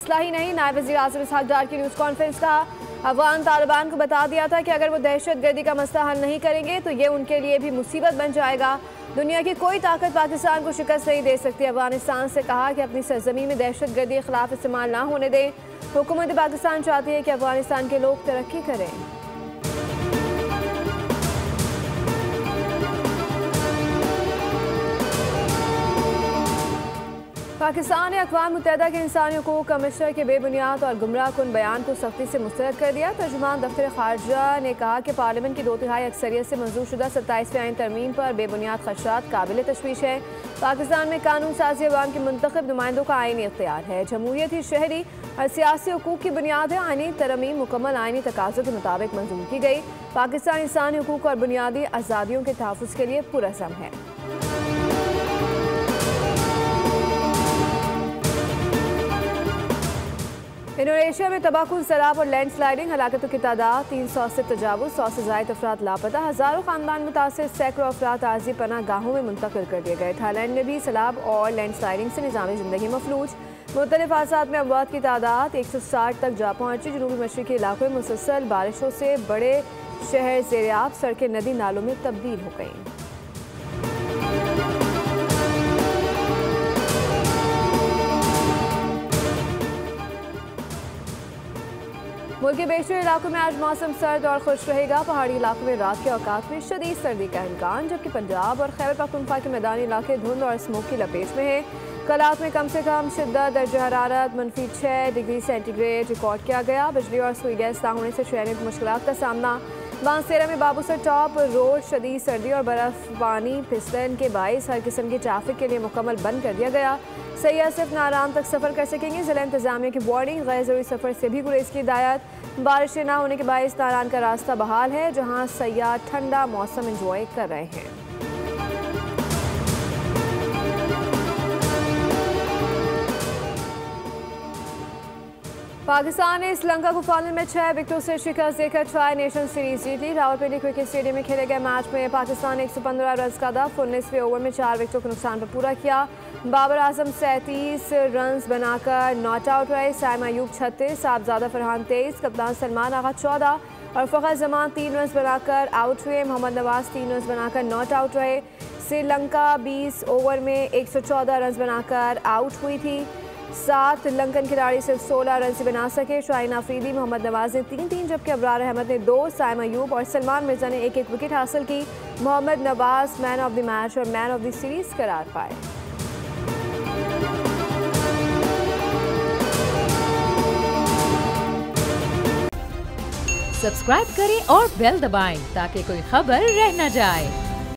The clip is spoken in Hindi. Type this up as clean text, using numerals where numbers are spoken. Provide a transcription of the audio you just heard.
मसला ही नहीं, नायब वज़ीर आज़म इसहाक डार की न्यूज़ कॉन्फ्रेंस का अफगान तालिबान को बता दिया था कि अगर वो दहशत गर्दी का मसला हल नहीं करेंगे तो ये उनके लिए भी मुसीबत बन जाएगा। दुनिया की कोई ताकत पाकिस्तान को शिकस्त नहीं दे सकती। अफगानिस्तान से कहा कि अपनी सरजमीन में दहशत गर्दी के खिलाफ इस्तेमाल ना होने दें। हुकूमत पाकिस्तान चाहती है कि अफगानिस्तान के लोग तरक्की करें। पाकिस्तान ने अक़वाम मुत्तहिदा के इंसानी हकूक़ कमिश्नर के बेबुनियाद और गुमराह कुन बयान को सख्ती से मुस्तरद कर दिया। तर्जुमान दफ्तर ख़ारजा ने कहा कि पार्लियामेंट की 2/3 अक्सरियत से मंजूर शुदा 27वें आईन तरमीम पर बेबुनियाद खदशात काबिल तशवीश है। पाकिस्तान में कानून साज़ी अवाम के मुंतखब नुमाइंदों का आईनी इख्तियार है। जमहूरियत ही शहरी और सियासी हकूक़ की बुनियाद है। आईनी तरमीम मुकम्मल आईनी तकाज़ों के मुताबिक मंजूर की गई। पाकिस्तान इंसानी हकूक़ और बुनियादी आज़ादियों के तहफ़्फ़ुज़ के लिए पुरअज़्म है। इंडोनेशिया में तबाहकुन सैलाब और लैंड स्लाइडिंग, हलाकतों की तादाद 300 से तजावुज़, 100 से ज़ायद अफराद लापता, हज़ारों ख़ानदान मुतासिर, सैकड़ों अफराद आर्जी पनाह गाहों में मुंतकिल कर दिए गए। थाईलैंड में भी सैलाब और लैंड स्लाइडिंग से निज़ामी ज़िंदगी मफलूज। मुख्तलिफ हादसात में अमवात की तादाद 160 तक जा पहुंची। जनूबी मशरक़ी इलाकों में मुसलसल बारिशों से बड़े शहर ज़ेर-ए-आब, सड़कें नदी नालों में तब्दील हो गईं। मुल्क के बेशतर इलाकों में आज मौसम सर्द और खुश रहेगा। पहाड़ी इलाकों में रात के औकात में शदीद सर्दी का इम्कान, जबकि पंजाब और खैबर पख्तूनख्वा के मैदानी इलाके धुंध और स्मोक की लपेट में है। कल रात में कम से कम शिद्दत दर्जा हरारत -6 डिग्री सेंटीग्रेड रिकॉर्ड किया गया। बिजली और सुई गैस ना होने से शहरों को मुश्किलात का सामना। बांसतेरा में बाबूसर टॉप रोड शदीद सर्दी और बर्फबानी फिसलन के बाइस हर किस्म की ट्रैफिक के लिए मुकम्मल बंद कर दिया गया। सैयाह सिर्फ नाराम तक सफ़र कर सकेंगे। ज़िला इंतजामिया की वार्निंग, गैर ज़रूरी सफ़र से भी गुरेज की हिदायत। बारिश ना होने के बाइस नारान का रास्ता बहाल है, जहाँ सैयाह ठंडा मौसम इंजॉय कर रहे हैं। पाकिस्तान ने श्रीलंका को फाइनल में 6 विकेटों से शिकस्त देकर ट्राई नेशन सीरीज जीत ली। रावलपिंडी क्रिकेट स्टेडियम में खेले गए मैच में पाकिस्तान ने 115 रन का हदफ 19वें ओवर में 4 विकेटों के नुकसान पर पूरा किया। बाबर आजम 37 रन बनाकर नॉट आउट रहे। साइमा अयूब 36, साहबजादा फरहान 23, कप्तान सलमान आगा 14 और फ़खर जमान 3 रन बनाकर आउट हुए। मोहम्मद नवाज 3 रन बनाकर नॉट आउट रहे। श्रीलंका 20 ओवर में 114 रन बनाकर आउट हुई थी। 7 श्रीलंकन खिलाड़ी सिर्फ 16 रन से बना सके। शाहीन आफरीदी, मोहम्मद नवाज ने 3-3 जबकि अबरार अहमद ने 2, साइमा अयूब और सलमान मिर्जा ने 1-1 विकेट हासिल की। Mohammad Nawaz man of the match और मैन ऑफ द सीरीज करार पाए। सब्सक्राइब करें और बेल दबाएं ताकि कोई खबर रह न जाए।